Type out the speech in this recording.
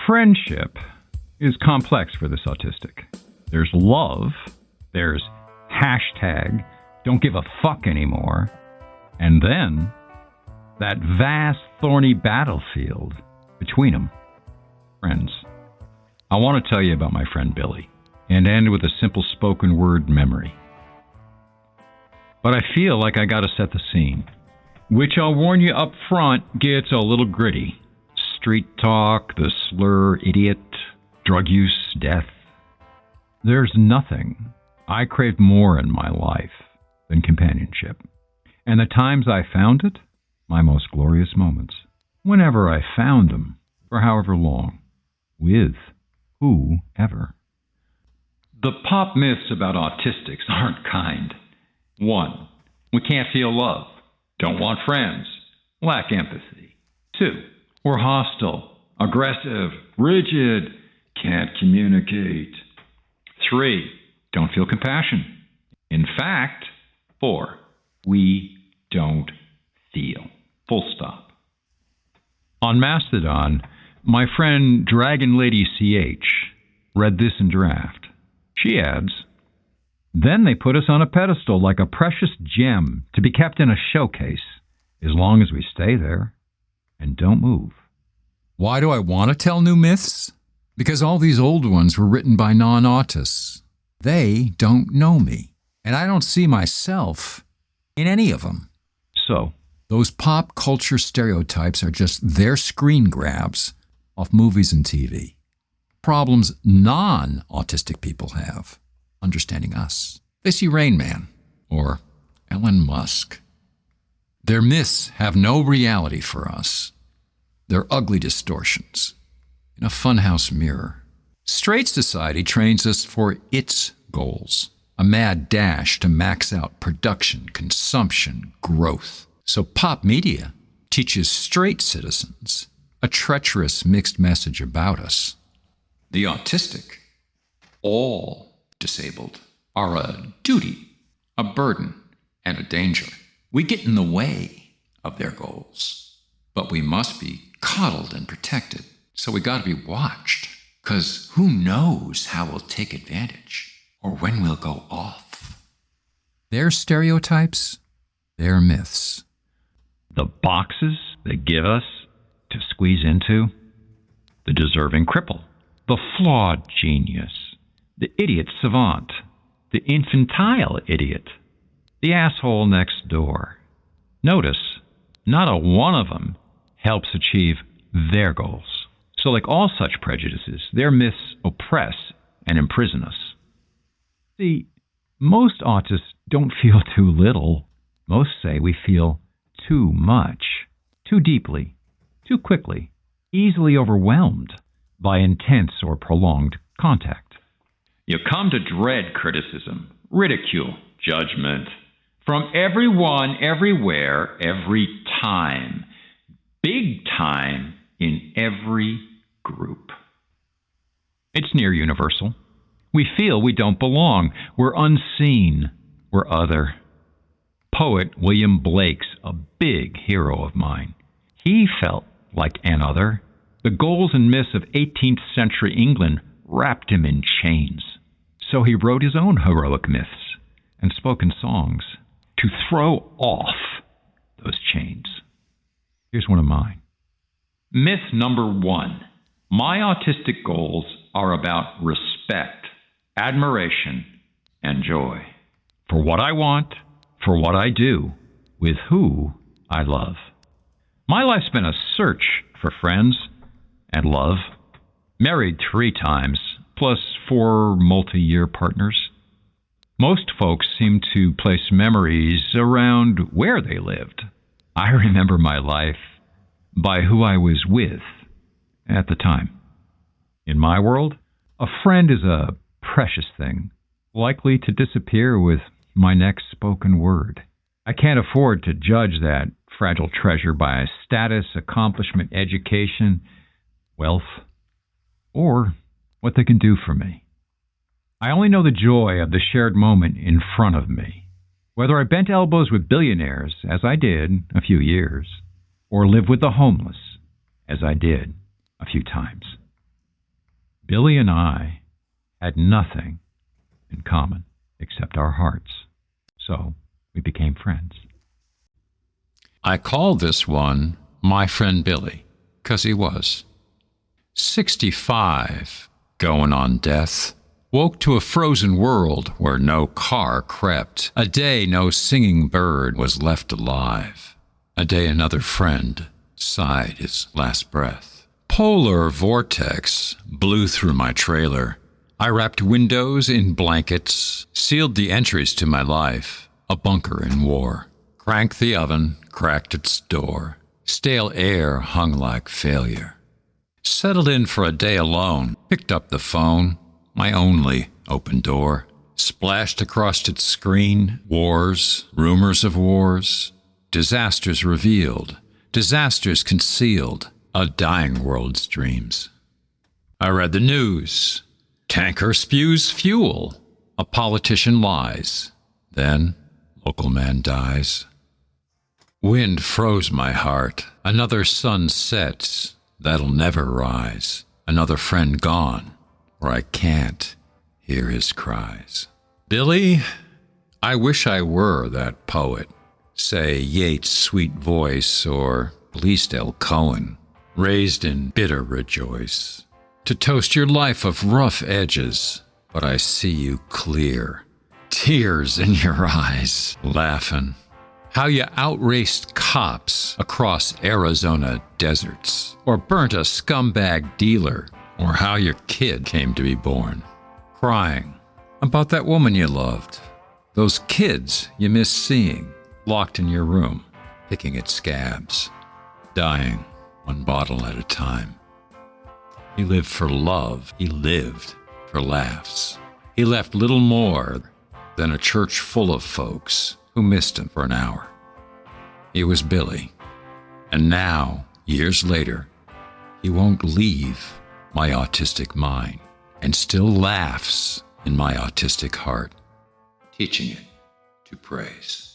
Friendship is complex for this autistic. There's love, there's hashtag don't give a fuck anymore, and then that vast, thorny battlefield between them. Friends. I want to tell you about my friend Billy, and end with a simple spoken word memory. But I feel like I gotta set the scene, which I'll warn you up front gets a little gritty. Street talk, the slur, idiot, drug use, death. There's nothing I craved more in my life than companionship. And the times I found it, my most glorious moments. Whenever I found them, for however long, with whoever. The pop myths about autistics aren't kind. 1. We can't feel love, don't want friends, lack empathy. 2. We're hostile, aggressive, rigid, can't communicate. 3. Don't feel compassion. In fact, 4. We don't feel. Full stop. On Mastodon, my friend Dragon Lady CH read this in draft. She adds, "Then they put us on a pedestal like a precious gem to be kept in a showcase, as long as we stay there and don't move." Why do I want to tell new myths? Because all these old ones were written by non-autists. They don't know me, and I don't see myself in any of them. So, those pop culture stereotypes are just their screen grabs off movies and TV. Problems non-autistic people have understanding us. They see Rain Man or Elon Musk. Their myths have no reality for us. They're ugly distortions in a funhouse mirror. Straight society trains us for its goals, a mad dash to max out production, consumption, growth. So pop media teaches straight citizens a treacherous mixed message about us. The autistic, all disabled, are a duty, a burden, and a danger. We get in the way of their goals, but we must be coddled and protected. So we got to be watched, because who knows how we'll take advantage or when we'll go off. Their stereotypes, their myths. The boxes they give us to squeeze into, the deserving cripple, the flawed genius, the idiot savant, the infantile idiot, the asshole next door. Notice, not a one of them helps achieve their goals. So like all such prejudices, their myths oppress and imprison us. See, most autists don't feel too little. Most say we feel too much, too deeply, too quickly, easily overwhelmed by intense or prolonged contact. You come to dread criticism, ridicule, judgment from everyone, everywhere, every time. Big time in every group. It's near universal. We feel we don't belong. We're unseen. We're other. Poet William Blake's a big hero of mine. He felt like an other. The goals and myths of 18th century England wrapped him in chains. So he wrote his own heroic myths and spoken songs to throw off those chains. Here's one of mine. Myth number 1. My autistic goals are about respect, admiration, and joy. For what I want, for what I do, with who I love. My life's been a search for friends and love. Married 3 times, plus 4 multi-year partners. Most folks seem to place memories around where they lived. I remember my life by who I was with at the time. In my world, a friend is a precious thing, likely to disappear with my next spoken word. I can't afford to judge that fragile treasure by a status, accomplishment, education, wealth, or what they can do for me. I only know the joy of the shared moment in front of me. Whether I bent elbows with billionaires, as I did a few years, or live with the homeless, as I did a few times. Billy and I had nothing in common except our hearts, so we became friends. I call this one my friend Billy, 'cause he was. 65, going on death. Woke to a frozen world where no car crept. A day no singing bird was left alive. A day another friend sighed his last breath. Polar vortex blew through my trailer. I wrapped windows in blankets, sealed the entries to my life, a bunker in war. Cranked the oven, cracked its door. Stale air hung like failure. Settled in for a day alone, picked up the phone, my only open door. Splashed across its screen, wars, rumors of wars, disasters revealed, disasters concealed, a dying world's dreams. I read the news. Tanker spews fuel. A politician lies. Then, local man dies. Wind froze my heart. Another sun sets. That'll never rise. Another friend gone, where I can't hear his cries. Billy, I wish I were that poet. Say Yeats' sweet voice, or Bleasdale Cohen, raised in bitter rejoice. To toast your life of rough edges, but I see you clear. Tears in your eyes, laughing. How you outraced cops across Arizona deserts, or burnt a scumbag dealer, or how your kid came to be born. Crying about that woman you loved, those kids you miss seeing, locked in your room, picking at scabs, dying one bottle at a time. He lived for love. He lived for laughs. He left little more than a church full of folks who missed him for an hour. He was Billy. And now, years later, he won't leave my autistic mind and still laughs in my autistic heart, teaching it to praise.